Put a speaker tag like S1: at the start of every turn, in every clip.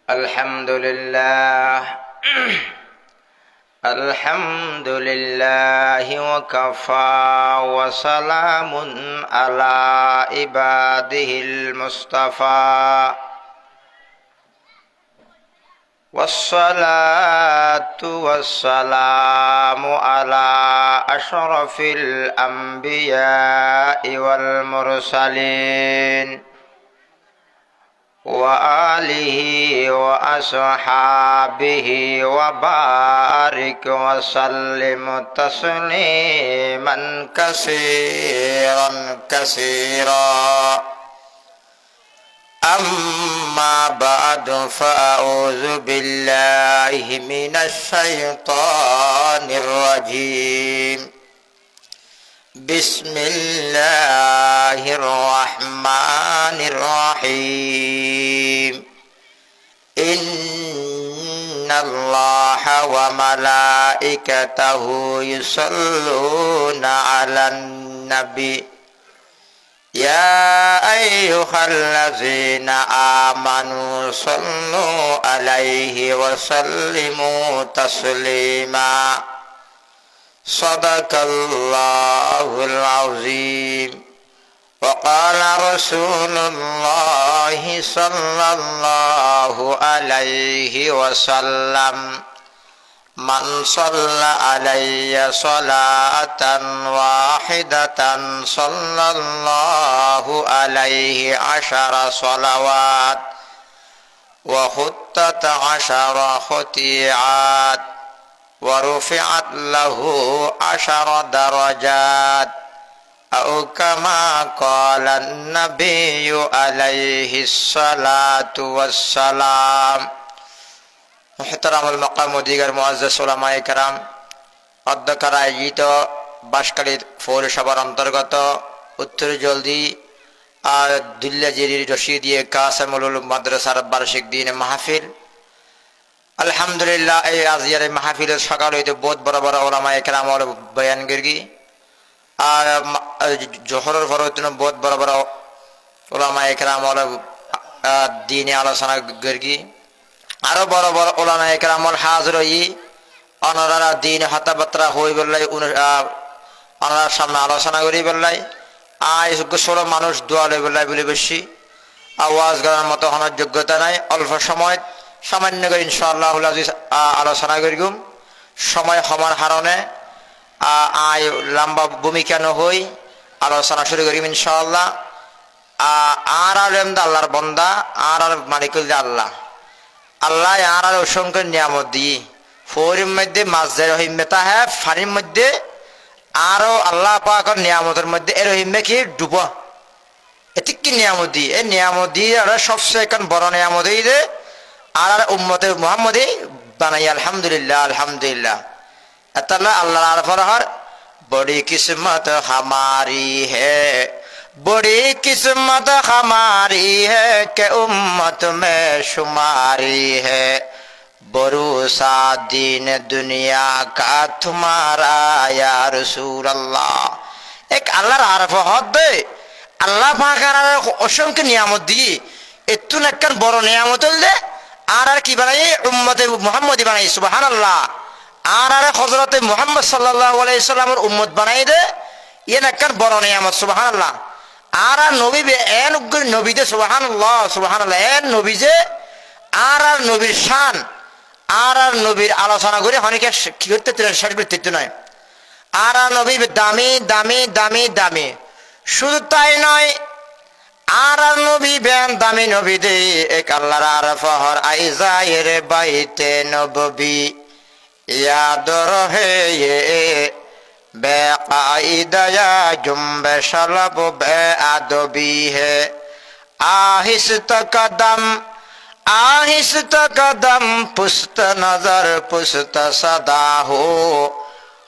S1: الحمد لله الحمد لله وكفى وسلام على عباده المصطفى والصلاة والسلام على أشرف الأنبياء والمرسلين وآله وأصحابه وبارك وسلم تسليما كثيرا كثيرا أما بعد فأعوذ بالله من الشيطان الرجيم بسم الله الرحمن الرحيم إن الله وملائكته يصلون على النبي يا أيها الذين آمنوا صلوا عليه وسلموا تسليما صدق الله العظيم وقال رسول الله صلى الله عليه وسلم من صلى علي صلاة واحدة صلى الله عليه 10 صلوات وخطت 10 خطيئات ورفعت له 10 درجات أو كما قال النبي عليه الصلاة والسلام মুহতারামুল মাকাম ও দিগার মুআজ্জাজ উলামায়ে কেরাম, অধ্যক্ষের আয়োজিত বাঁশখালী পৌরসভার অন্তর্গত উত্তর জলদি দুল্লাজিরি রশিদিয়ে কাসেমুল উলুম মাদ্রাসার বার্ষিক দিনে মাহফিল। আলহামদুলিল্লাহ, এই আজিয়ার মাহফিলের সকাল হইতে বহুত বড় বড় উলামায়ে কেরাম বয়ান গিরগি আর জোহরের পর হইতে বহুত বড় বড় উলামায়ে কেরাম দিনে আলোচনা গিরগি। আরো বড় বড় উলামায়ে কেরাম হাজির হই অনারা দিন হাতাবাত্রা হই বললাই অনারার সামনে আলোচনা করি বললাই আয় ষোলো মানুষ দোয়া লই বললাই বলে বেশি আওয়াজ করার মতো হওয়ার যোগ্যতা নাই। অল্প সময় সামান্য করে ইনশাআল্লাহ আলোচনা করিগুম। সময় হমার হারণে আয় লম্বা ভূমিকা নহই আলোচনা শুরু করিম ইনশাআল্লাহ। আর আলেমদা আল্লাহর বন্দা আর মালিক আল্লাহ আল্লাহ আর অসংখ্য নিয়ামত দিয়ে ফৌরির মধ্যে মাঝের রহিমেতা হ্যাঁ ফানির মধ্যে আরো আল্লাহ পাকের নিয়ামতের মধ্যে এর রহিমে কি ডুব এটি কি নিয়ামত দিয়ে এই নিয়ামত দিয়ে সবচেয়ে এখন বড় নিয়ামত দে আর উম্মতে মুহাম্মদী বানাই। আলহামদুলিল্লাহ আলহামদুলিল্লাহ এতাল্লাহ আল্লাহ আর ফরহার বড়ি কিসমত হামারি হে बड़ी किस्मत हमारी है कि उम्मत में शुमारी है भरोसा दीन दुनिया का तुम्हारा या रसूल अल्लाह। एक अल्लाह आरफ दे अल्लाह पाकर असंख्य नियामत दिए एतु नक्कन बड़ नियामत दे আর কি বানাই উম্মতে মুহাম্মদী বানাই সুবহানাল্লাহ। আর হযরত মুহাম্মদ সাল্লাল্লাহু আলাইহি সাল্লামের উম্মত বানাই দে ইয়ে নক্কন বড় নিয়ামত সুবহানাল্লাহ। আর নবী এন নবী দে সুবহানাল্লাহ সুবহানাল্লাহ এন নবী যে আর নবীর শান আর নবীর আলোচনা করে অনেকে কি করতে শেষ করতে নয়। আর নবী দামি দামি দামি দামি শুধু তাই নয় আর নবী বেন দামি নবী দে এক আল্লাহর আর ফহর আইজায়ের বাইতে নববী ইয়াদ রহে बेकायदा जुम्बे शलब बेअदबी है आहिस्त कदम पुस्त नजर पुस्त सदा हो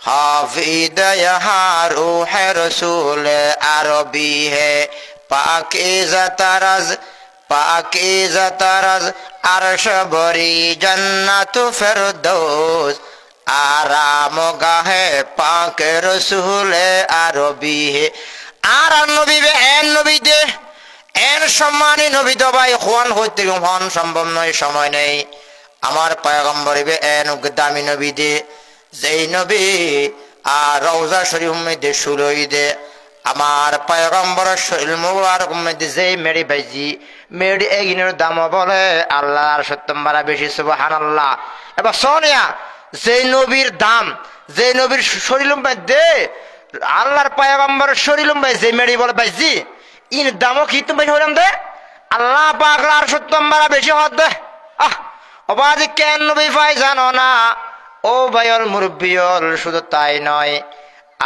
S1: हाफिद यहाँ रूह रसूल अरबी है पाकीज़ा तरज अर्श बरी जन्नत फिरदौस आराम गाहे पाक रसूल अरबी है। আর নবী এন নবী দে এর সম্মানী নবী তো ভাই হওয়ান হইতে হন সম্ভব নয়, সময় নেই। আমার পয়গম্বর এন দামি নবী দে, যেই নবী আর রওজা শরীফ মধ্যে শুরুই দে আমার পয়গম্বর শরীর মুবারক মধ্যে যেই মেরি ভাইজি মেরি এগিনের দাম বলে আল্লাহর সত্যম্বারা বেশি সুবহানাল্লাহ। এবার সোনিয়া যেই নবীর দাম, যে নবীর শরীর মধ্যে আল্লাহর পয়গম্বর শরীর মধ্যে যে মেরি বলে ভাইজি ইন দামও কি তুমি হইলাম দে আল্লাহ পাকলার সত্যম্বারা বেশি হদ দে। অবাধি কেন নবী ভাই জানো না? ও ভাইয়ল মুরব্বিয়ল, শুধু তাই নয়,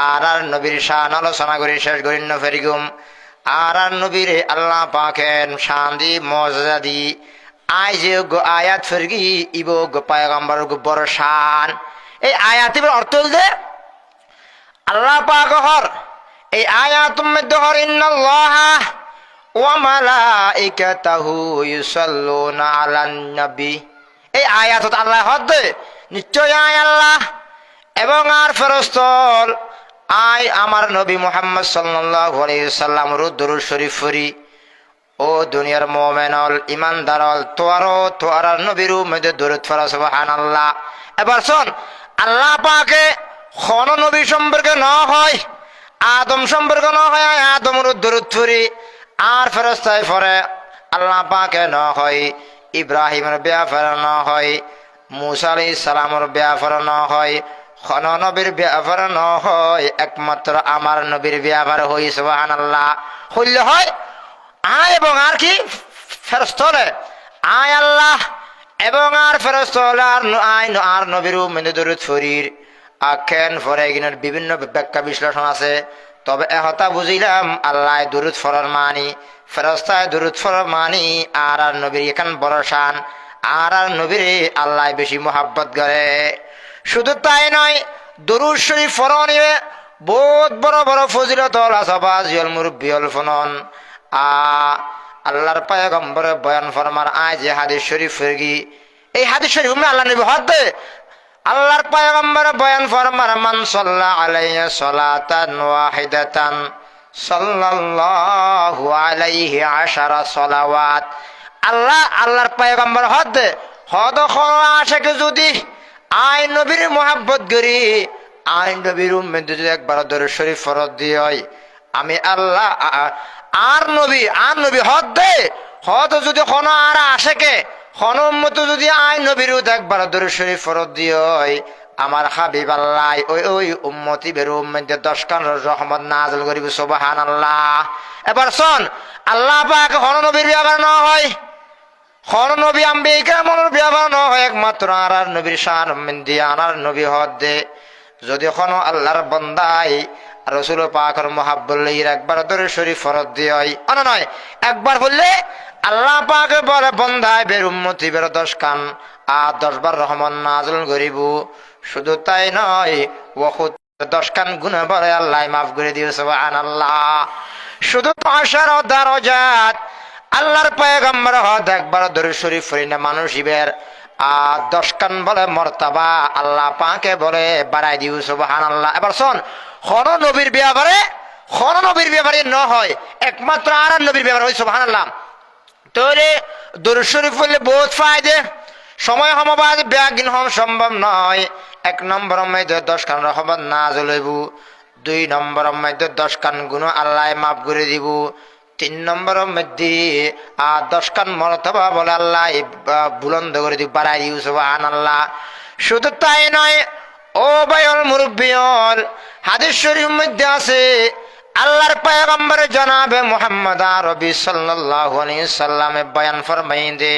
S1: আর নবীর শান আলোচনা করি শেষ করি ফেরিগুম। আর নবীর আল্লাহ পাকেন শান দি মর্যাদা দি আই যে আয়াত ফেরগি ইব পয়গম্বর বড় শান। এই আয়াত অর্থ দে আল্লাহ পাক হর এই আয়াত মধ্যে হর ইন্নাল্লাহা ওয়া মালাইকাতাহু ইউসাল্লুনা আলান নবী। এই আয়াত আল্লাহ হদ দে নিশ্চয় আয় আল্লাহ এবং আর ফেরেশতাল আয় আমার নবী মুহাম্মদ সাল্লাল্লাহু আলাইহি সাল্লাম দরুদ শরীফ পড়ি। ও দুনিয়ার মুমিনল ঈমানদারল তোয়ার নবীর মধ্যে দরুদ পড়া সুবহানাল্লাহ। এবার শোন, আল্লাহ পাকে কোন নবী সম্পর্কে ন হয়, আদম সম্পর্কে ন হয় আদমের দরুদ পড়ি। আর ফেরেশতায় পড়ে আল্লাহ পাকে ন হয়, ইব্রাহিমের ব্যাপারে ন হয়, মুসা আলাইহিস সালামের ব্যাপারে ন হয়, কোন নবীর ব্যাপারে ন হয়, একমাত্র আমার নবীর ব্যাপারে হই সুবহানাল্লাহ। হইলে হয় আয় এবং আর কি ফেরেশতারে আয় আল্লাহ এবং আর ফেরেশতালে আর নবীর মধ্যে দরুদ শরীর আখেন ফরে গিনের বিভিন্ন ব্যাখ্যা বিশ্লেষণ আছে। তবে এহতা বুঝিলাম আল্লাহ দরুদ ফরার মানি, ফেরেশতায় দরুদ ফরার মানি, আর নবীর এখান বড় শান, আর নবীর আল্লাহ বেশি মোহাব্বত করে। শুধু তাই নয়, দরুদ শরীফ ফরনিয়ে বহুত বড় বড় ফজিলত আসাবাজিয়ল মুরব্বিয়ল ফনন আল্লাহর পয়গম্বরে বয়ান ফরমার আয় যে হাদিস শরীফ ফেরগি। এই হাদিস শরীফ আল্লাহ নবী হদ দে আল্লাহর পয়গম্বরে বয়ান ফরমার মান সাল্লা আলাইহি সালাতান ওয়াহিদাতান সাল্লাল্লাহু আলাইহি আশারা সালাওয়াত। আল্লাহর পয়গম্বর হদ দে হদ আশাকে যদি আই নবীর মোহাব্বত করি, আই নবীর উম্মতে যদি একবার দরুদ শরীফ ফরজ দিই, আমি আল্লাহ আর নবী হদ দে হদ যদি কোন আর আশেকে কোন উম্মত যদি আই নবীর একবার দরুদ শরীফ ফরজ দিই, আমার হাবিব আল্লাহ ওই উম্মতি বেরু উম্মতে 10 খান রহমত নাযিল করিব সুবহানাল্লাহ। এবার শোন, আল্লাহ পাক কোন নবীর ব্যাপার না হয়, কোন নবী আম্বিয়া কেরামের ব্যাপার না হয়, একমাত্র আর নবীর শান মিন্দি আনার নবী হদ দে যদি কোন আল্লাহর বান্দাই রাসূল পাকের মুহাব্বত লইর একবার দরুদ শরীফ ফরজ দিই, না নয় একবার বললে আল্লাহ পাকে বলে বান্দায় বের উম্মতি বের 10 খান আর 10 বার রহমত নাযিল করিব। শুধু তাই নয়, ওয়াহুদ 10 খান গুনাহ বলে আল্লাহ মাফ করে দিও সুবহানাল্লাহ। শুধু 10 দরজাত আল্লাহর পয়গম্বর হদ একবার দরুদ শরীফ পড়ি না মানুষ ইবের আর 10 খান বলে মর্তবা আল্লাহ পাকে বলে বাড়াই দিও সুবহানাল্লাহ। এবার শোন, কোন নবীর ব্যাপারে ন হয়, একমাত্র আর নবীর ব্যাপারে হয় সুবহানাল্লাহ। তাহলে দরুদ শরীফ পড়লে বহুত ফায়দা, সময় সমবাদ ব্যাগিন হম সম্ভব নয়। 1 নম্বরের মধ্যে 10 খান রহমত নাযিল হইব, 2 নম্বরের মধ্যে 10 খান গুনাহ আল্লাহ মাফ করে দিব, 3 নম্বরের মধ্যে 10 খান মর্তবা বলে আল্লাহ বুলন্দ করে দিব বাড়াই দিব সুবহানাল্লাহ। শুধু তাই নয়, ও ভাইয়ল মুরব্বিয়ল, হাদিস শরীফ মধ্যে আছে আল্লাহর পয়গম্বর জনাবে মুহাম্মদ আরবি সাল্লাল্লাহু আলাইহি সাল্লামে বয়ান ফরমাইন দে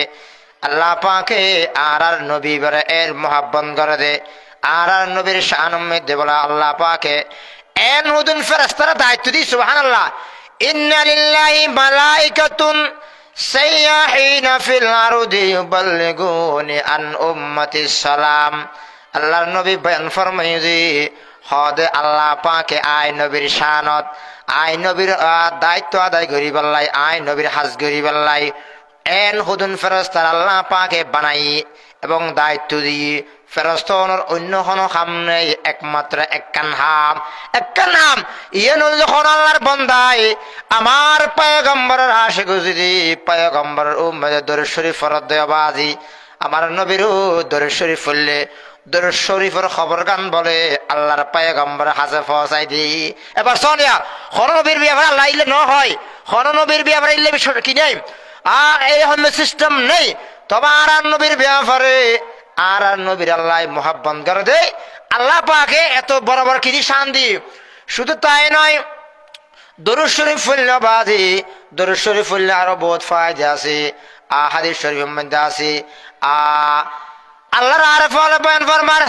S1: আল্লাহ পাকে আর নবী বরে এর মোহাব্বত করে দে আর নবীর শান মধ্যে বলা আল্লাহ পাকে এন হুদুন ফেরেশতারা দায়িত্ব দি সুবহানাল্লাহ। ইন্না লিল্লাহি মালাইকাতুন সাইয়াহিনা ফিল আরদি ইউবাল্লিগুনি আন উম্মতিস সালাম। আল্লাহর নবী বয়ান ফরমাইন দে হদে আল্লাহ পাকে আই নবীর শানত আই নবীর দায়িত্ব আদায় করি বললাই আই নবীর হাজ করি বললাই এন হুদুন ফেরেশতা আল্লাহ পাকে বানাই এবং দায়িত্ব দিয়ে ফেরেশতার অন্য কোনো কাম নেই, একমাত্র একখান নাম ইয়ানুল যখন আল্লাহর বান্দায় আমার পয়গম্বরের আশিক যদি পয়গম্বরের উম্মতের দরুদ শরীফ ফরদ দেবাজি আমার নবীর দরুদ শরীফ পড়লে দরুদ শরীফের খবর গান বলে আল্লাহর পয়গম্বর হাজে পৌঁছাই দি। এবার সোনিয়া হর নবীর ব্যাপারে আল্লাহ ইলে ন হয়, হর নবীর ব্যাপারে ইলে কি নেই এই হল সিস্টেম নেই। তবে আর নবীর ব্যাপারে আর নবীর আল্লাহ মোহাব্বত করে দে আল্লাহ পাকে এত বড় বড় কিছু শান্তি। শুধু তাই নয়, দরুদ শরীফ পড়লে বাজি দরুদ শরীফ পড়লে আরো বহুত ফায়দা আছে। হাদিস শরীফের মধ্যে আছে আল্লাহর আরফ বয়ান ফরমান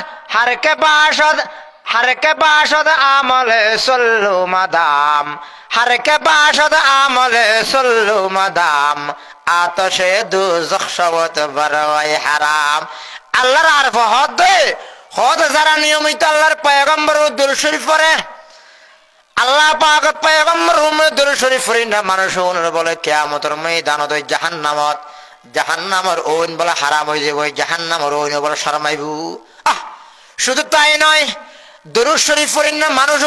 S1: হারকে বাসদ আমলে সল্লু মাদাম, হারকে বাসদ আমলে সল্লু মাদাম, আতশে দুজখ শওয়াত বারওয়াই হারাম। আল্লাহর আরফ হদ যারা নিয়মিত আল্লাহর পয়গম্বর দরুদ শরীফ পড়ে, আল্লাহ পাক পয়গম্বর দরুদ শরীফ পড়ে না মানুষ বলে কিয়ামতের ময়দানত জাহান্নামের ওন বলে হারাম হয়ে যাবে, জাহান্নামের ওন বলে শরমাইবু। শুধু তাই নয়, দরুদ শরীফ পড়েন না মানুষ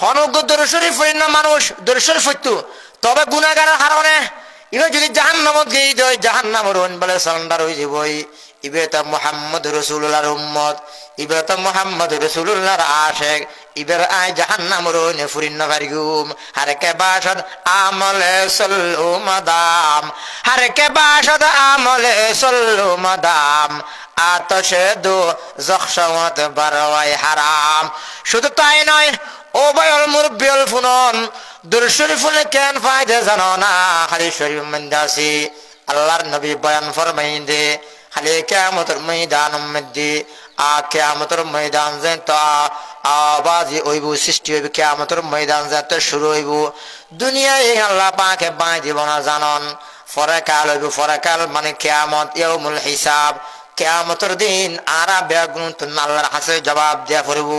S1: হনজ্ঞ দরুদ শরীফ পড়েন না মানুষ দরুদ শরীফ পড়তো, তবে গুনাহগারের কারণে ইবে যদি জাহান্নামত গিয়ে দেয় জাহান্নামের ওন বলে সারেন্ডার হয়ে যাবে। ইবে তো মুহাম্মদ রাসূলুল্লাহর উম্মত, ইবে তো মুহাম্মদ রাসূলুল্লাহর আশিক, ইবের আয় জাহান্নামের ওন ফুরিন না পারিগুম। হারকে বাসদ আমলে সল্লু মাদাম, হারকে বাসদ আমলে সল্লু মাদাম, আতশে দুজখ শওয়াত বারওয়াই হারাম। শুধু তাই নয়, ও বয়ল মুরব্বিল ফুনন দরুদ শরীফ পড়লে কেন ফায়দা জানো না? হাদিস শরীফ মধ্যে আছে আল্লাহর নবী বয়ান ফরমাইন দে খালি কিয়ামতের ময়দান মধ্যে কিয়ামতের ময়দান যেত আওয়াজি হইব, সৃষ্টি হইব, কিয়ামতের ময়দান যেত শুরু হইব। দুনিয়ায় আল্লাহ পাকে বাঁই দিব না জানন, ফরকাল হইব। ফরকাল মানে কিয়ামত, ইয়াউমুল হিসাব। কিয়ামতের দিন আরা বেগুন আল্লাহর কাছে জবাব দিয়া পড়ব,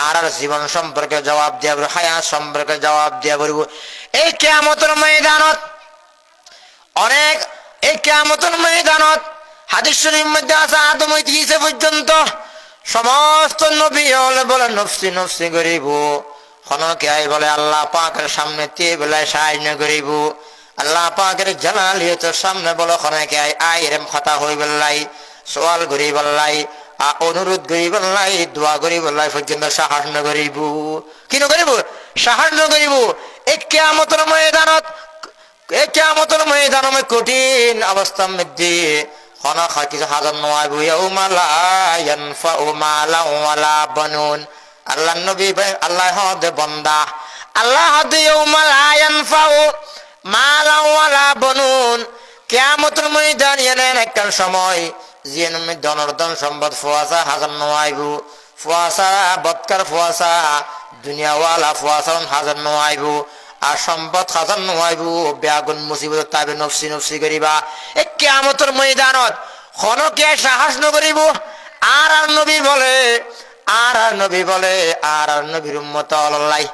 S1: আর জীবন সম্পর্কে জবাব দিয়া পড়ব, হায়াত সম্পর্কে জবাব দিয়া পড়ব। এই কিয়ামতের ময়দানত অনেক, এই কিয়ামতের ময়দানত হাদিস শরীফের মধ্যে আছে আদম হইতে ঈসা পর্যন্ত সমস্ত নবী বলে নফসি নফসি করিব। খনকে আই বলে আল্লাহ পাকের সামনে তে বেলায় সাহায্য করিব। আল্লাহ পাকের জালালিয়তের সামনে বলে খনকে আই রেম কথা হই বেলাই সওয়াল করি বেলাই অনুরোধ করি বেলাই দোয়া করি বেলাই পর্যন্ত সাহস ন করিব। কি নকরিব? সাহস ন করিব। এই কিয়ামতের ময়দানত, এই কিয়ামতের ময়দানে কঠিন অবস্থার মধ্যে কিছু হাজার নয় বানুন। আল্লাহ নবী আল্লাহ হদে বন্দা, আল্লাহ হদে বানুন। কিয়ামতের ময়দান এলেন একটা সময় যে ধন সম্পদ ফুয়াশা হাজার নয়াইব, ফুয়াশা বৎকার ফুয়াশা দুনিয়াওয়ালা ফুয়াশা হাজার নয়াইব, আর সম্পদ হাজার নয়াইব। বেগুন মুসিবত তাবে নফসি নফসি করিবা। এই কিয়ামতের ময়দানত খনকে সাহস নকরিব। আর নবী বলে, আর নবী বলে, আর নবীর উম্মত আল্লাহ,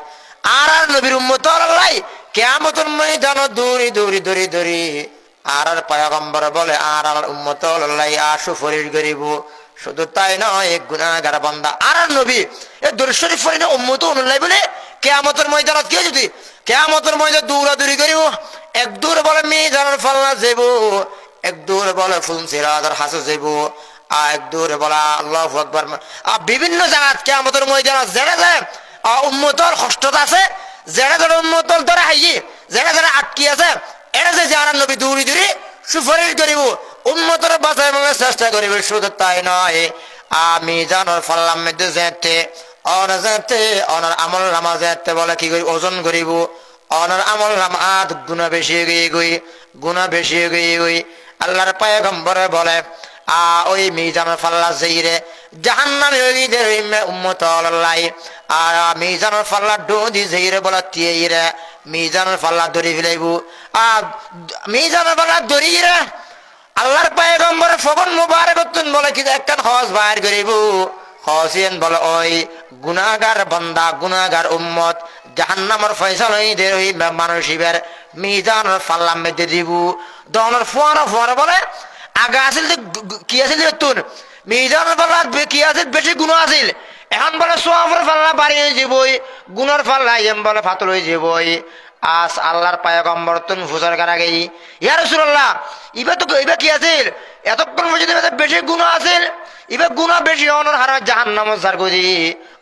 S1: আর নবীর উম্মত আল্লাহ কিয়ামতের ময়দানত দৌড়ি দৌড়ি দৌড়ি দৌড়ি আর পয়গম্বর বলে আর উম্মত আল্লাহ সুফরিশ করিব। শুধু তাই নয়, এক গুনাহগার বান্দা আর নবী এই দরুদ শরীফ পড়ে না উম্মত আল্লাহ বলে কিয়ামতের ময়দানত কি যদি কিয়ামতের ময়দান দৌড়াদৌড়ি করিব। এক দূর বলে মিজানের ফাল্লা যাইব, এক দূর বলে ফুলসিরাতের হাসে যাইব, আর এক দূর বলা আল্লাহু আকবার। বিভিন্ন জায়গাত কিয়ামতের ময়দানত যেটা যে উম্মতর কষ্টতা আছে, যেটা যেটা উম্মতর ধরে হাইয়ে, যেটা যেটা আটকি আছে, এটা যে যারা নবী দৌড়ি দৌড়ি সুফরিশ করিব, উম্মতর বাঁচাই চেষ্টা করিব। শুধু তাই নয়, মিজানের ফাল্লার মধ্যে যেতে অনার আমল নামা যেতে বলে কি করি ওজন করিব। অনার আমল নামা গুণা বেশি গিয়ে গই, গুণা বেশি গিয়ে গই। আল্লাহর পয়গম্বরে বলে ওই মিজানের ফাল্লা যেইরে জাহান্নামে ওইদের উম্মত আল্লাহ, আর মিজানের ফাল্লা ডোদি যেইরে বলে তিয়েইরে মিজানের ফাল্লা ধরি ফেলাইব। মিজানের ফাল্লা ধরিয়ে আল্লাহর পয়গম্বরের ফবন মুবারক বলে কি একখান হজ বাইর করিব। হসেন বলে ওই গুনাহগার বান্দা, গুনাহগার উম্মত জাহান্নামের ফয়সালা ঈদের ওই মানুষের মিজানের ফাল্লা মেদে দিব। দনের ফোয়ারা ফোয়ারা বলে আগা আসিল কি আসিল তুন মিজানের পাল্লা কি আছে বেশি গুণ আছিল এখন বলে সোয়াবের পাল্লা বাড়ি হয়ে যাবই গুণের পাল্লা এম বলে ফাতল হয়ে যাবই আজ আল্লাহর পায়গম্বর তুন ফুসার কারাগেই ইয়া রাসূলুল্লাহ ইবা কি আছিল এতক্ষণ পর্যন্ত বেশি গুণ আছিল ইবা গুণা বেশি হওয়ার হারা জাহান্নামে জার করি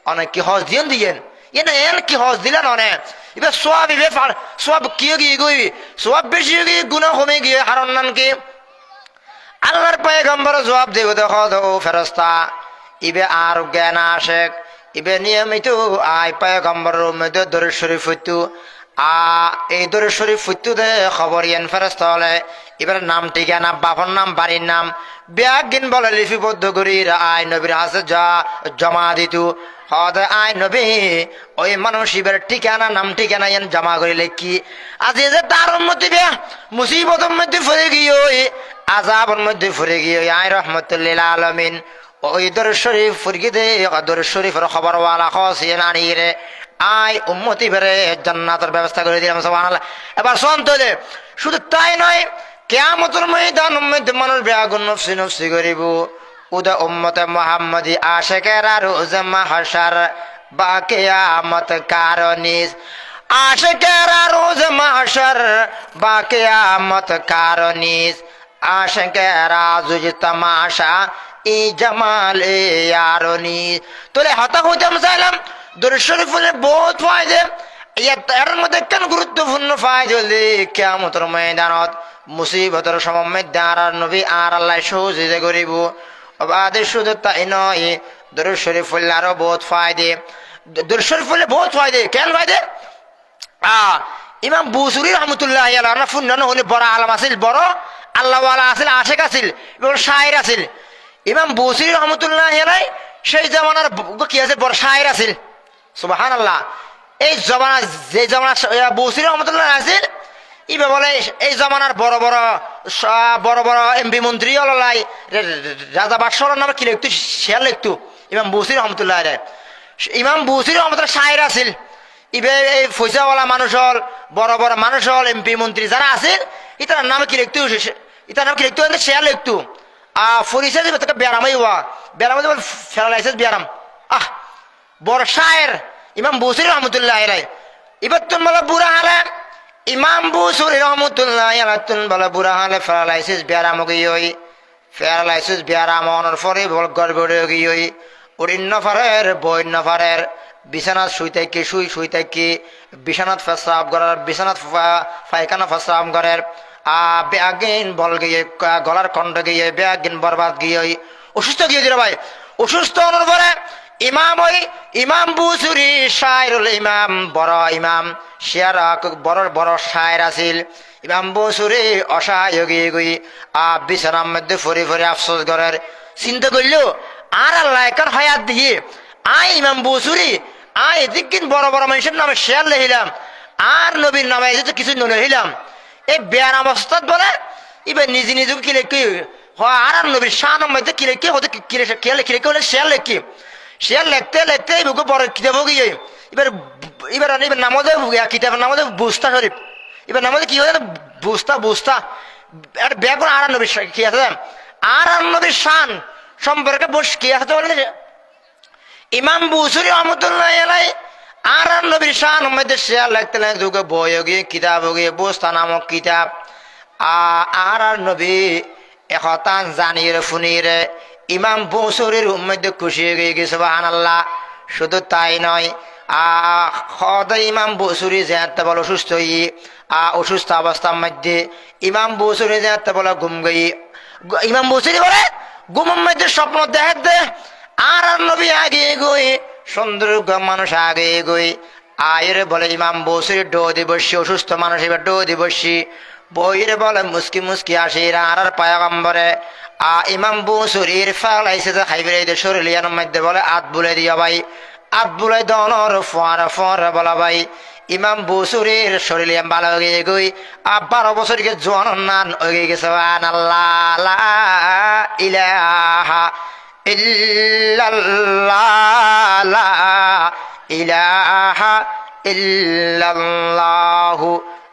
S1: অনেক কি হজ দিয়েন এন কি হজ দিলেন অনেক এবার সোয়াব সোয়াব কি গই সোয়াব বেশি গিয়ে গুণা কমে গিয়ে হারণ নান কি আল্লাহর পয়গম্বর জবাব দেব দেখো ও ফেরেশতা ইবে আর জ্ঞান আসে ইবে নিয়মিত আই পয়গম্বরের মধ্যে দরুদ শরীফ হইতো এই দরুদ শরীফ হইতো দে খবর ইয়ান ফেরেশতা হলে এবার নাম ঠিকানা বাবার নাম বাড়ির নাম ব্যাগিন বলে লিপিবদ্ধ করি আই নবীর হাতে জমা দিত হদে আই নবী ওই মানুষ এবার ঠিকানা নাম ঠিকানা ইয়ান জমা করে লেখি আজ যে তার মধ্যে মুসিবতের মধ্যে ফিরে গিয়ে আযাবের মধ্যে ফিরে গিয়ে আই রহমতুল্লিল আলামিন ওই দরুদ শরীফ ফুরগি দে দরুদ শরীফের খবর ওয়ালা খসিয়ান আনিরে আই উম্মতি বেরে জান্নাতের ব্যবস্থা করে দিলাম সুবহানাল্লাহ এবার শুনতে শুধু তাই নয় কিয়ামতের ময়দান মধ্যে মানুষ বেয়াগুন নফসি নফসি করিব উদা উম্মতে মুহাম্মদি আশিকেরা রোজ মাহশার বা কিয়ামত কারণিস আশিকেরা রোজ মাহশার বা কিয়ামত কারণিস আশিকেরা জুজ তামাশা ই জামালে ইয়ারনিস তোলে হতা হইতাম চাইলাম দরুদ শরীফের বহুত ফায়দা এর মধ্যে কেন গুরুত্বপূর্ণ ফায়দা হলে কিয়ামতের ময়দানত মুসিবতের সময় আর নবী আর আল্লাহ সহযোগিতা করিব আদেশ শুধু তাই নয় দরুদ শরীফ পড়লে আরো বহুত ফায়দা দরুদ শরীফ পড়লে বহুত ফায়দা কেন ফায়দা ইমাম বুসুরি রহমতুল্লাহ আলাইহি ফুন্নান হলে বড় আলম আছিল বড় আল্লাহওয়ালা আছিল আশেক আছিল এবং শায়ের আছিল ইমাম বুসুরি রহমতুল্লাহ আলাইহি সেই জামানার কি আছে বড় শায়ের আছিল সুবহানাল্লাহ এই জামানা যে জামানা বুসুরি রহমতুল্লাহ আছিল ইবে বলে এই জামানার বড় বড় এমপি মন্ত্রী হলাই রাজা বাদশাহর নামে কি লিখতো শেয়ার লিখতো ইমাম বুসির রহমতুল্লাহ ইমাম বুসির রহমতুল্লাহ শায়ের আছিল ইবে এই পয়সাওয়ালা মানুষ হল বড় মানুষ হল এমপি মন্ত্রী যারা আছিল ইতার নামে কি লিখতো ইতার নামে কি লিখতো শেয়ার লিখতো ফরিসা যে বেয়ারামাই হওয়া বেয়ারামাই ফেরালাইছে বেয়ারাম বড় শায়ের ইমাম বুসির রহমতুল্লাহ এবার তুমি বলো বুড়া হালে ইমাম বুসুরি রহমতুল্লাহ আলাইহি বলে বুড়া হালে ফেরালাইসিস বেয়ারাম গিয়ে ফেরালাইসিস বেয়ারাম অনর পরে গড়বড়ে গিয়ে উড়িন্ন ফারের বইন্ন ফারের বিছানাত শুই থাকি বিছানাত ফেসাব করার বিছানাত ফাইখানা ফেসাব করার ব্যাগিন বল গিয়ে গলার কণ্ঠ গিয়ে ব্যাগিন বরবাদ গিয়ে অসুস্থ গিয়ে দিল ভাই অসুস্থ হওয়ার পরে ইমাম বুসুরি শায়রুল ইমাম বড় ইমাম শেয়ার বড় শায়ের আছিল ইমাম বুসুরি অসহায় গিয়ে গই বিছানার মধ্যে ফরি আফসোস করার চিন্তা করলো আর আল্লাহ এখন হায়াত দিয়ে ইমাম বুসুরি এদিন বড় মানুষের নামে শেয়ার লেহিলাম আর নবীর নামে কিছু নহিলাম এই বেয়ার অবস্থাত বলে এবার নিজে নিজেকে কি লেখি আর নবীর শান মধ্যে কি লেখি হতে কি হলে শেয়ার লেখি শেয়ার লিখতে বুকে বড় কিতাব গিয়ে এবার নামতে কিতাবের নামতে বুস্তা শরীফ এবার নামতে কি হয় বুস্তা একটা ব্যাগ আর নবীর কি আছে আর নবীর শান সম্পর্কে বস কি আছে বলে ইমাম বুসুরি রহমতুল্লাহ আলাইহি আর নবীর শান মধ্যে শেয়ার লিখতে দুকে বই গিয়ে কিতাব গিয়ে বুস্তা নামক কিতাব আর নবী একতান জানির ফুনিরে ইমাম বুসুরির মধ্যে খুশি হয়ে গেছে সুবহানাল্লাহ শুধু তাই নয় ইমাম বুসুরি যে বল অসুস্থ অবস্থার মধ্যে ইমাম বুসুরি যে বলে ঘুম গই ইমাম বুসুরি বলে ঘুমের মধ্যে স্বপ্ন দেখতে আর নবী আগে গই সুন্দর মানুষ আগে গই আয়ের বলে ইমাম বুসুরি ডো দিবসী অসুস্থ মানুষ এবার ডো দিবসী বইরে বলে মুস্কি আসে আর পয়গম্বরে ইমাম বুসুরির ফালাইছে যে খাইবে শরীরের মধ্যে বলে আত বুলে দিয়া ভাই আত বুলে দনর ফোয়ার বলা ভাই ইমাম বুসুরির শরীরে ভালো হয়ে গই 12 বছরকে জোয়ান নান হয়ে গেছে আল্লাহ লা ইলাহা ইল্লাল্লাহ লা ইলাহা ইল্লাল্লাহু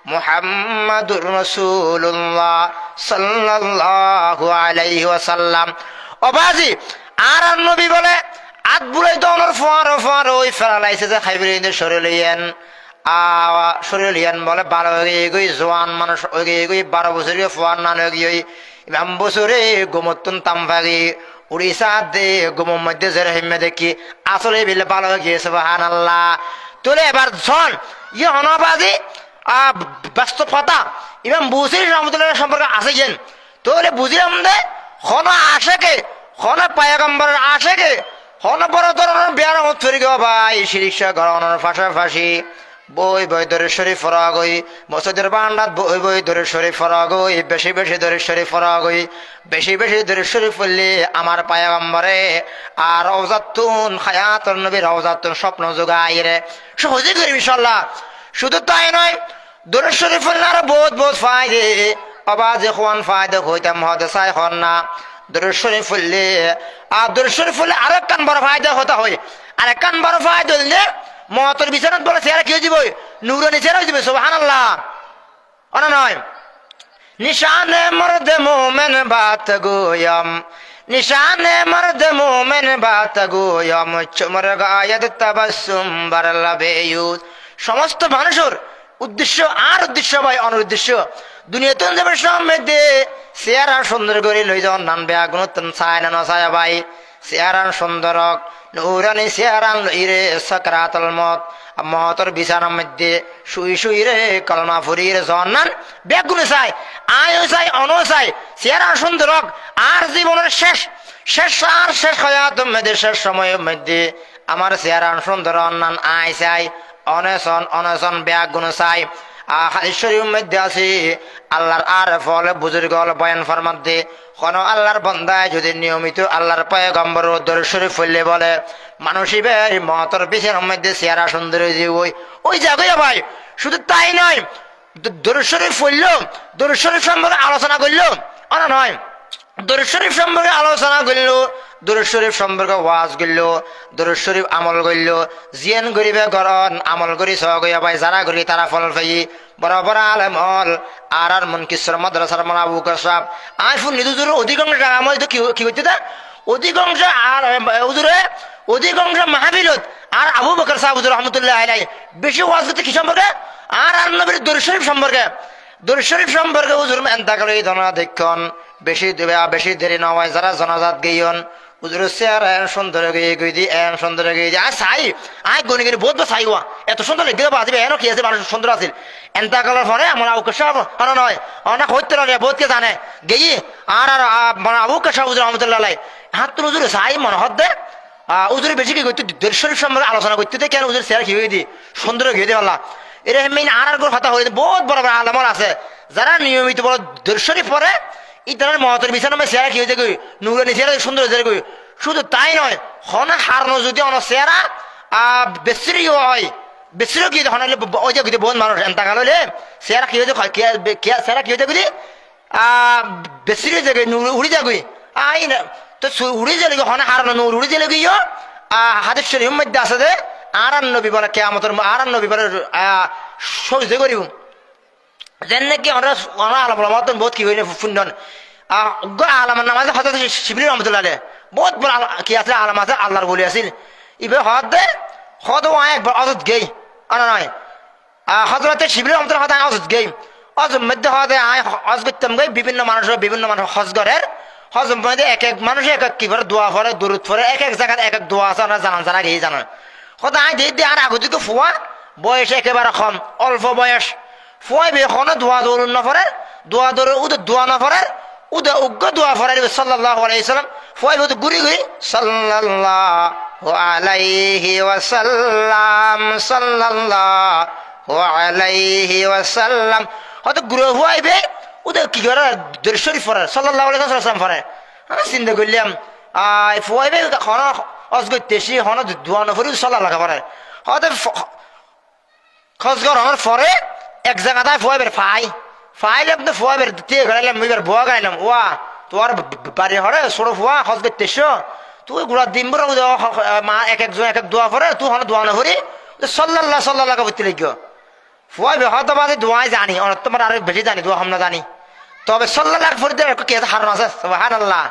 S1: মুহাম্মাদুর রাসূলুল্লাহ সাল্লাল্লাহু আলাইহি ওয়াসাল্লাম অবাজি আর নবী বলে আত বুলাই তো অনর ফোয়ার ওই ফেরালাইছে যে খাইবির শরীর লইয়েন শরীর লিয়ান বলে 12 গই জোয়ান মানুষ ওই গই 12 বছরীয় ফোয়ার না গই ইমাম বছরে গোমতুন তামভাগি উড়িষ্যা দে গোমর মধ্যে জেরে হিমে দেখি আসলে বিলে ভালো গিয়ে সুবহানাল্লাহ তোলে এবার জন ইয়ে অনবাজি বাস্তব কথা ইমাম বুসির রহমতুল্লাহ সম্পর্কে আছে যেন তোলে বুঝিলাম দে হন আশেকে হন পায়গম্বর আশেকে হন বড় ধরনের বিয়ার মত ফিরে গো ভাই শিরিকশা গড়ানোর ফাঁসাফাঁসি বই বই ধরে শরীফ ফরাগই মসজিদের বান্ডাত বই বই ধরে শরীফ ফরাগই বেশি বেশি ধরে শরীফ ফরাগই বেশি বেশি ধরে শরীফ পড়লে আমার পায়গম্বরে আর রওজাতুন হায়াতুন নবী রওজাতুন স্বপ্ন যোগায় রে সহজে করি ইনশাআল্লাহ শুধু তাই নয় ধরে শরীফ পড়লে আর বহুত বহুত ফায়দে আবাজে কোন ফায়দা হইতাম হদে সাই হন না ধরে শরীফ পড়লে আর ধরে শরীফ পড়লে আরেক কান বড় ফায়দা হতা হয় আরেক কান বড় ফায়দা হইলে মতর বিছানাত বলে চেহারা কি দিব নুরানি চেহারা দিবে সুবহানাল্লাহ অনা নয় নিশানে মর্দ মোমেন বাত গোয়ম নিশানে মর্দ মোমেন বাত গোয়ম চমর গায়ত তাবাসসুম বারলাবে ইউত সমস্ত মানুষের উদ্দেশ্য আর উদ্দেশ্য ভাই অনুদ্দেশ্য দুনিয়াতে যাবে সম্মেদে চেহারা সুন্দর করে লই যাওয়ার নাম বেগুন চায় না নসায় ভাই চেহারা সুন্দরক নুরানি চেহারান লইরে সাকরাতুল মত মহতর বিছানার মধ্যে শুই শুই রে কলমা ফুরি রে জন্নান বেগুনে চাই আয়ও চাই অনও চাই চেহারা সুন্দর হোক আর জীবনের শেষ শেষ আর শেষ হয়াতের মধ্যে শেষ সময়ের মধ্যে আমার চেহারা সুন্দর অন্যান আয় চাই অনেসন অনেসন বেগুনে চাই হাদিসের মধ্যে আছে আল্লাহর আর ফলে বুজুর্গ বয়ান ফরমান দে কোন আল্লাহর বান্দায় যদি নিয়মিত আল্লাহর পয়গম্বর দরুদ শরীফ পড়লে বলে মানুষের মতর বিছানার মধ্যে চেহারা সুন্দর হয়ে যায় ওই জায়গায় ভাই শুধু তাই নয় দরুদ শরীফ পড়লো দরুদ শরীফ সম্পর্কে আলোচনা করলো না নয় দরুদ শরীফ সম্পর্কে আলোচনা করলো দরুদ শরীফ সম্পর্কে ওয়াজ করলো দরুদ শরীফ আমল করলো জিয়ান গরিবে গরন আমল করি সগয়া ভাই যারা করি তারা ফল পাই বরাবর আলেম হল আর মুনকিসর মাদ্রাসার মানে আবু বকর সাহেব আইফোন নিজুর অধিকাংশ জায়গা মধ্যে কি হইতে তা অধিকাংশ আর হুজুরে অধিকাংশ মাহফিলত আর আবু বকর সাহেব হুজুর রহমতুল্লাহ আলাইহি বেশি ওয়াজ করতে কি সম্পর্কে আর নবীর দরুদ শরীফ সম্পর্কে দরুদ শরীফ সম্পর্কে হুজুর এন্তাকাল এই ধনা দেখুন বেশি দেরি নয় যারা জনাজাত গেইন হুজুর চেহারা সুন্দর গিয়ে গই দি এন সুন্দর গিয়ে দি চাই আই গনি গনি বহুত চাই হওয়া এত সুন্দর লেগে বাজিবে এন কি আছে মানুষ সুন্দর আছিল এন্তাকালের পরে আমার আবু বকর সাহেব নয় অনেক হইতে বহুত কে জানে গেই আর মানে আবু বকর সাহেব হুজুর রহমতুল্লাহ আলাইহি হাত তো হুজুর চাই মনে হদ দে হুজুর বেশি কি করতে দরুদ শরীফ সম্পর্কে আলোচনা করতে কেন হুজুর চেহারা কি হয়ে দি সুন্দর গিয়ে দি আল্লাহ এর মেইন আর কথা হয়ে বহুত বড় বড় আলেম আছে যারা নিয়মিত বড় দরুদ শরীফ পড়ে ইতার মহতের বিছানা চেহারা কি হয়ে যায় নুরানি চেহারা সুন্দর হয়ে যায় শুধু তাই নয় হন হারনো যদি অন চেহারা বেশিও হয় বেশিও কি হন ওই যে বহুত মানুষ এন্তাকাল হলে চেহারা কি হয়ে যায় চেহারা কি হয়ে যায় বেশি হয়ে যায় উড়ি যাগুই আই না তো উড়ি যালে হন হারনো নূর উড়ি যালে গিয়ে হাদিস শরীফের মধ্যে আছে যে আর নবী বলে কিয়ামতের আর নবী বলে সহ্য করিব যেন নাকি আলামত বহুত কি হইলে ফুন্ডন আলামার নাম আছে হজরত শিবলি রহমতুল্লাহ বহুত বড় কি আছে আলাম আছে আল্লাহর বলি আছিল ইবে হদ দে হদ একবার অজত গেই আনা নয় হজরত শিবলি রহমতুল্লাহ হদ অজত গেই অজ মধ্যে হদে আয় হজ করতাম গই বিভিন্ন মানুষ হজ করের হজ মধ্যে এক এক মানুষ এক এক কি করে দোয়া পড়ে দরুদ পড়ে এক এক জায়গায় এক এক দোয়া আছে আমরা জানান যারা গিয়ে জানান হদ আয় দিয়ে আর আগদিকে ফুয়া বয়স একেবারে কম অল্প বয়স ফুয়াই বে হন দোয়া দৌড় নফরে দোয়া দৌড় উদে দোয়া নফরে উদে উগ্র দোয়া ফরে সাল্লাল্লাহু আলাইহি সাল্লাম ফুয়াই বে ঘুরি ঘুরি সাল্লাল্লাহু আলাইহি ওয়াসাল্লাম সাল্লাল্লাহু আলাইহি ওয়াসাল্লাম হয়তো গুরু ফুয়াই বে উদে কি করে দরুদ শরীফ পড়ে সাল্লাল্লাহু আলাইহি ওয়াসাল্লাম পড়ে আমি চিন্তা করলাম ফুয়াই বে হন অজগর তেশি হন দোয়া নফরে সাল্লাল্লাহু পড়ে হয়তো খজগর হওয়ার পরে এক জায়গায় ফুয়াবের ফাইলে আপনি ফুয়াবের দিয়ে গেলাম এবার ভুয়া গাইলাম ওয়া তোর বাড়ি হরে ছোট ফুয়া হজ করতেছ তুই গুড়া দিন বড় মা এক একজন এক এক দোয়া পরে তুই হন দোয়া না করি সাল্লাল্লাহ করতে লিখিও ফুয়াবে হয়তো বাদে দোয়াই জানি অনেক তোমার আরো বেশি জানি দোয়া আমরা জানি তবে সাল্লাল্লাহ ফরিদের কে হারান আছে সুবহানাল্লাহ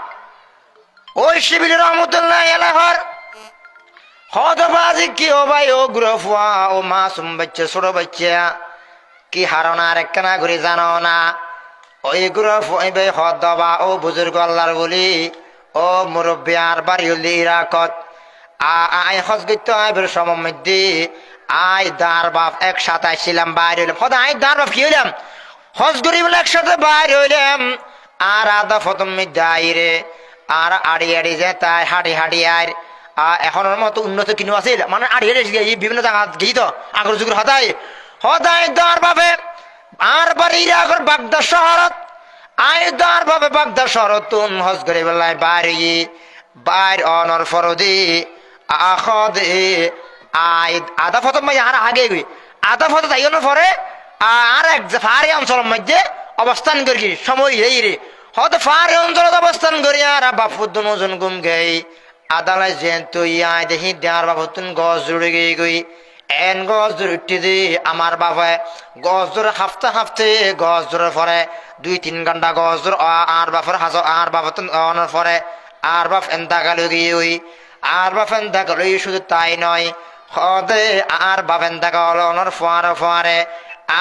S1: ওই শিবির রহমতুল্লাহ এলাহর হদবাজি কি ও ভাই ও গ্রফুয়া ও মাসুম বাচ্চা ছোট বাচ্চা কি হারনা আর একখানা ঘুরে জানো না ওই গ্রফ ওই ভাই হদবা ও বুজুর্গ আল্লাহর বলি ও মুরব্বী আর বাড়ি হলি ইরাকত আই হজ গিত আইবের সময় মধ্যে আই দার বাপ একসাথে আইছিলাম বাইরে হইলাম হদা আই দার বাপ কি হইলাম হজ করি বলে একসাথে বাইরে হইলাম আর আদা ফতম মধ্যে আইরে আর আড়ি আড়ি যে তাই হাঁটি হাঁটি আর এখনের মতো উন্নত কিনু আছিল মানে আড়ি আড়ি বিভিন্ন জায়গা গিয়ে তো আগর যুগের হদাই হদাই দার বাপে আর বাড়ি আগর বাগদা শহরত আই দার বাপে বাগদা শহরত তুন হজ করি বেলায় বাইরে বাইর অনর ফরদি আখদে আই আদা ফতম মাঝে আর আগে গই আদা ফত তাইনের পরে আর এক ফারি অঞ্চলের মধ্যে অবস্থান করি সময় এই রে হয়তো ফারি অঞ্চলত অবস্থান করি আর বাপুদ্দন ওজন গুম গেই আদালাই যেন তুই আই দেখি দেয়ার বাপুতুন গছ জুড়ে গিয়ে গই এন গছ জোর উঠে দি আমার বাবা গছ জোর হাফতে হাফতে গছ জোরের পরে 2-3 ঘন্টা গছ জোর আর বাপের হাজ আর বাপুতুন অনার পরে আর বাপ এন্তা গেল গিয়ে ওই আর বাপ এন্তা গেল শুধু তাই নয় হদে আর বাপ এন্তা গেল অনার ফোয়ারে ফোয়ারে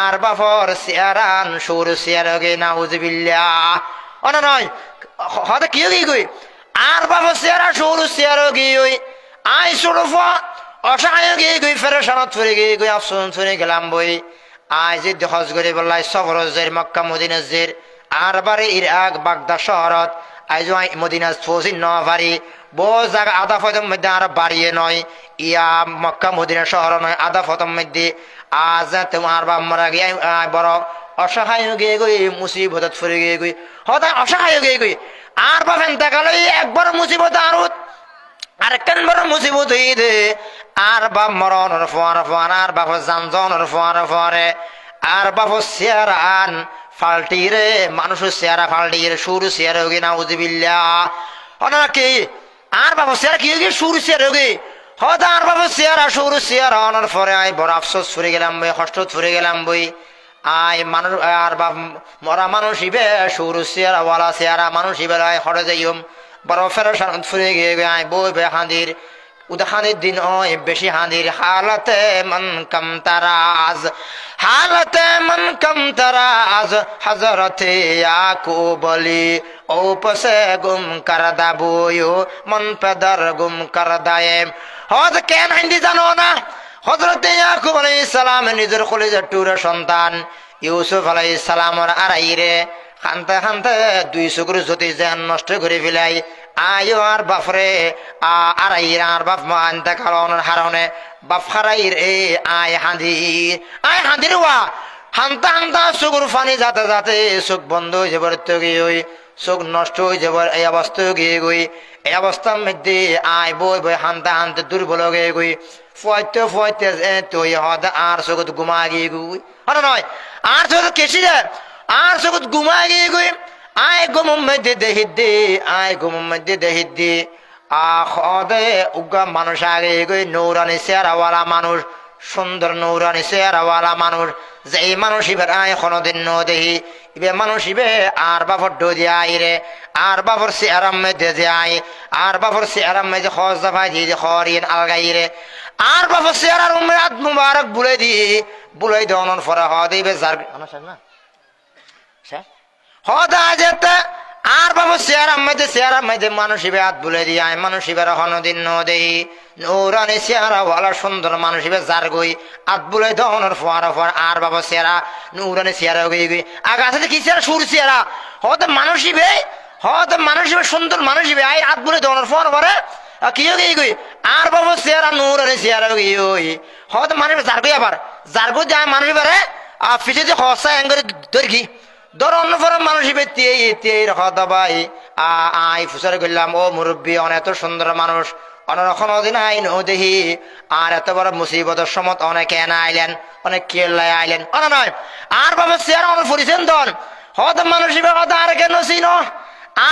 S1: আর বাপর চেয়ারান সৌর চেয়ার গে নাউজুবিল্লাহ অনা নয় হদে কি গিয়ে গই আর বাপ চেয়ারা সৌর চেয়ার গিয়ে ওই আই ছোট ফোয়া অসহায় গিয়ে গই ফেরেশানত ফুরে গিয়ে গই আফসোস ফুরে গেলাম বই আই যে হজ করে বললাই সফরজের মক্কা মদিনাজের আর বারে ইরাক বাগদা শহরত আইজ মদিনা ফৌজিন ন পারি বহু জায়গা আদা ফতম মধ্যে আর বাড়িয়ে নয় ইয়া মক্কা মদিনা শহর নয় আদা ফতম মধ্যে আজ তোমার বাপ মারা গিয়ে বড় অসহায় গিয়ে গই মুসিবত ফুরে গিয়ে গই হতা অসহায় গিয়ে গই আর বাপেন দেখালো একবার মুসিবত আর কেন বড় মুসিবত হই দে আর বাপ মরণের ফোয়ার ফোয়ার আর বাপ জানজনের ফোয়ার ফোয়ারে আর বাপ চেয়ার আন ফাল্টি রে মানুষের চেহারা ফাল্টি রে সুর চেয়ার হোক না উজবিল্লাহ অনারা কি আর বাবা চেয়ারা কি হোক সুর চেয়ার হোক হয়তো আর বাবা চেয়ারা সুর চেয়ারা অনার পরে আই বড় আফসোস ফুরে গেলাম বই কষ্ট ফুরে গেলাম বই আই মানুষ আর বাপ মরা মানুষ ইবে সুর চেয়ারা ওয়ালা চেয়ারা মানুষ ইবে আয় হরে যাইম বড় ফেরসান ফুরে গিয়ে আই বই বে হাঁদির উদাহানের দিন ওই বেশি হাঁদির হালতে মন কম তারাজ হালতে মন কম তারাজ হজরতে ইয়াকুব বলি ও পসে গুম কর দাবুয়ো মন পেদর গুম কর দায়েম হজ কেন হিন্দি জানো না হজরতে ইয়াকুব আলাইহিস সালাম নিজের কলিজার টুরে সন্তান ইউসুফ আলাইহিস সালামের আড়াইরে খানতে খানতে 2 চকুর জ্যোতি যেন নষ্ট করে ফেলাই আয়ো আর বাপরে আড়াইর আর বাপ মান দেখানোর হারণে বাপ হারাইর এ আয় হাঁদির ওয়া হান্তা হান্তা চকুর ফানি যাতে যাতে চোখ বন্ধ হয়ে যাবার তো গিয়ে ওই চোখ নষ্ট হয়ে যাবার এই অবস্থা গিয়ে গই এই অবস্থার মধ্যে আয় বই বই হান্তা হানতে দুর্বল গিয়ে গই ফয়তে ফয়তে তুই হদ আর চোখত ঘুমা গিয়ে গুই আর নয় আর চোখ কেসি রে আর চোখত ঘুমা গিয়ে গই আয় গুমুম মধ্যে দেহিদ্দি আয় গুমুম মধ্যে দেহিদ্দি খদে উগা মানুষ আগে গই নৌরানি চেহারাওয়ালা মানুষ সুন্দর নৌরানি চেহারাওয়ালা মানুষ যে এই মানুষ ইবের আয় কোনোদিন ন দেহি ইবে মানুষ ইবে আর বাপর ডো দিয়ে আই রে আর বাপর চেহারাম মধ্যে যে আয় আর বাপর চেহারাম মধ্যে খজ দফাই দিয়ে খরিন আলগাই রে আর বাপর চেহারার উম্মে আত মুবারক বুলাই দেওয়ানোর পরে হদে ইবে যার না হদা যেতে আর বাবু চেয়ারাম মধ্যে মানুষ ইবে হাত বুলে দিয়ে আয় মানুষ ইবের হনদিন ন দেই নৌরানি চেহারা ওয়ালা সুন্দর মানুষ ইবে যার গই হাত বুলে দহনের ফোয়ার ফোয়ার আর বাবু চেহারা নৌরানি চেহারা গই গই আগাছে কি চেহারা সুর চেহারা হতে মানুষ ইবে সুন্দর মানুষ ইবে আয় হাত বুলে দহনের ফোয়ার পরে কি গই গই আর বাবু চেহারা নৌরানি চেহারা গই ওই হতে মানুষ যার গই আবার যার গই যায় মানুষ ইবারে ফিসে যে হসা এঙ্গরে দর্গি ধর অন্য ফরম মানুষ ইবে রাখা দাবাই আই ফুসারে করলাম ও মুরব্বী অনেক এত সুন্দর মানুষ অনরক্ষণ দিন আইন ও দেহি আর এত বড় মুসিবতের সমত অনেকে এনে আইলেন অনেক কেল্লাই আইলেন অনা নয় আর বাবা চেয়ার অনেক ফুরিছেন দন হত মানুষ ইবে হতা আর কেন চিন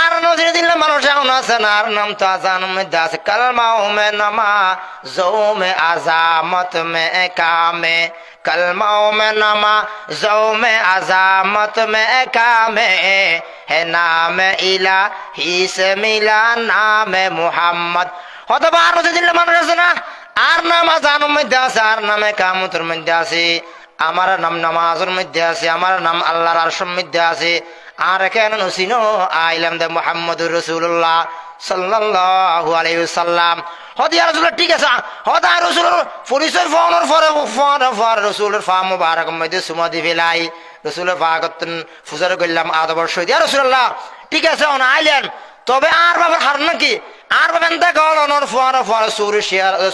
S1: আর নজরে দিলে মানুষ এখন আছে না আর নাম তো আজান মধ্যে আছে কালমা মে নামা জৌ মে আজামত মে কামে कलमाओं में नमा जो में अजामत में कामे है नाम इला ही से मिला नाम मुहम्मद হয়তো আর দিলে মানুষ আছে না আর নাম আজানের মধ্যে আছে আর নামে কামতের মধ্যে আছে আমার নাম নামাজের মধ্যে আছে আমার নাম আল্লাহর আরশের মধ্যে আছে আর কেন নসিনো আইলাম দে মুহাম্মদুর রাসূলুল্লাহ সাল্লাল্লাহু আলাইহি ওয়াসাল্লাম হদি আর রাসূল ঠিক আছে হদা রাসূলের পরিচয় ফোনের পরে রাসূলের ফা মুবারক মধ্যে সুমা দি ফেলাই রাসূলের ফাগতন ফুজার কইলাম আদবর্ষ দিয়া রাসূলুল্লাহ ঠিক আছে অন আইলেন তবে আর বাবার হার নাকি আর বাবেন দা গলনর ফোয়ারা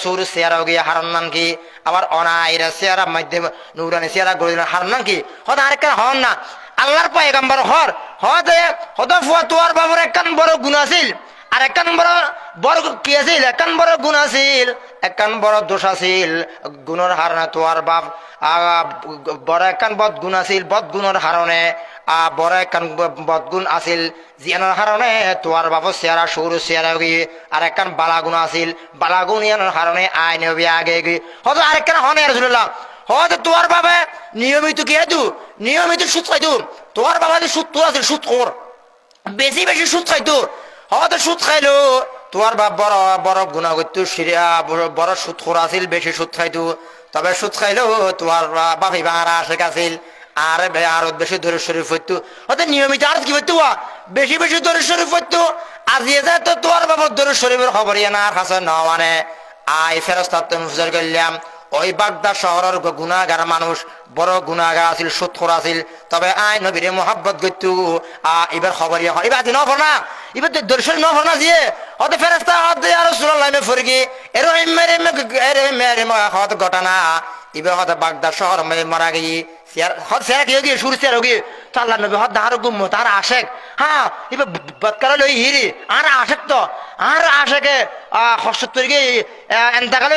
S1: সুর শেয়ার গিয়া হারান নান কি আবার অনাইরা শেয়ার মধ্যে নুরানি শেয়ার গলিন হারান নান কি হদা আরেকটা হন না আল্লাহর পয়গম্বর হদ ফুয়া তোর বাবার একখান বড় গুণ আছিল আর একখান বড় কি আছিল একখান বড় গুণ আছিল একখান বড় দোষ আছিল গুণর হারণে তোর বাপ বড় একখান বদ গুণ আছিল বদ গুণর হারণে বড় একখান বদগুণ আছিল জিয়ানোর হারণে তোর বাপর চেয়ারা সৌর চেয়ারা গিয়ে আর একখান বালাগুণ আছিল বালাগুণ ইয়ানোর হারণে আইন আগে গিয়ে হয়তো আরেকখান হনে রাসূলুল্লাহ হয়তো তোর বাবা নিয়মিত কি দু নিয়মিত সুদ খাইতো তোর বাবা যে সুদ তোর আছে সুদ খোর বেশি বেশি সুদ খাইতো হয়তো সুদ খাইলো তোর বাপ বড় বড় গুণা করতো সিরিয়া বড় সুদ খোর আছিল বেশি সুদ খাইতো তবে সুদ খাইলো তোর বাপি বাঙারা আশেক আছিল আরে ভাই আরো বেশি দরুদ শরীফ হইতো হয়তো নিয়মিত আর কি হইতো বেশি বেশি দরুদ শরীফ হইতো আজিয়ে যায় তো তোর বাবার দরুদ শরীফের খবর ইয়ে না কাছে না মানে আই ফেরেশতা তো ফুজার করলাম ওই বাগদা শহরের গুনাহগার মানুষ বড় গুনাহগার আছিল সুদখোর আছিল তবে আই নবীর মোহাব্বত করতো এবার খবর ইয়ে হয় এবার নফর না এবার দরুদ শরীফ নফর না দিয়ে হয়তো ফেরেশতা হয়তো ইয়া রাসূলুল্লাহ মে ফরগি এরহিম মেরে হয়তো ঘটনা এবার হয়তো বাগদা শহর মারা গিয়ে চেয়ার কি হোগি সুর চেয়ার হোগি তো আল্লাহ নবী হদ দাহার গুম্ম তার আশেক হ্যাঁ এবার বৎকার লই হিরি আর আশেক তো আর আশেকে হস্তর গিয়ে এন্তাকালে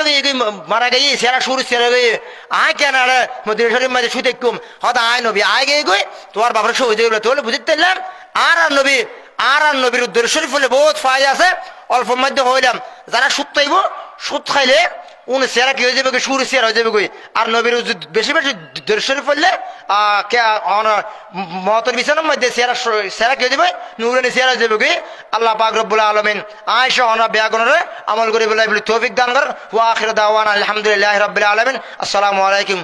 S1: মারা গিয়ে চেয়ারা সুর চেয়ার গিয়ে আয় কেন আরে মদিনা শরীফ মাঝে শুই দেখুম হদ আয় নবী আয় গিয়ে গই তোমার বাবার সহ হয়ে গেলো তোলে বুঝতে পারলাম আর নবী আর নবীর উদ্দের শরীফ হলে বহুত ফায়দা আছে অল্প মধ্যে হইলাম যারা সুদ খাইব সুদ খাইলে উনি চেহারা কি হয়ে যাবে সুর চেহারা হয়ে যাবে কই আর নবীর বেশি বেশি দরুদ শরীফ পড়লে মতের বিছানার মধ্যে চেহারা কি হয়ে যাবে নূরানি চেহারা হয়ে যাবে কই আল্লাহ পাক রব্বুল আলামিন আয়েশা অনা বেয়াগুনরে আমল করে বলে তৌফিক দান করেন ওয়া আখিরু দাওয়ানা আলহামদুলিল্লাহি রাব্বিল আলামিন আসসালামু আলাইকুম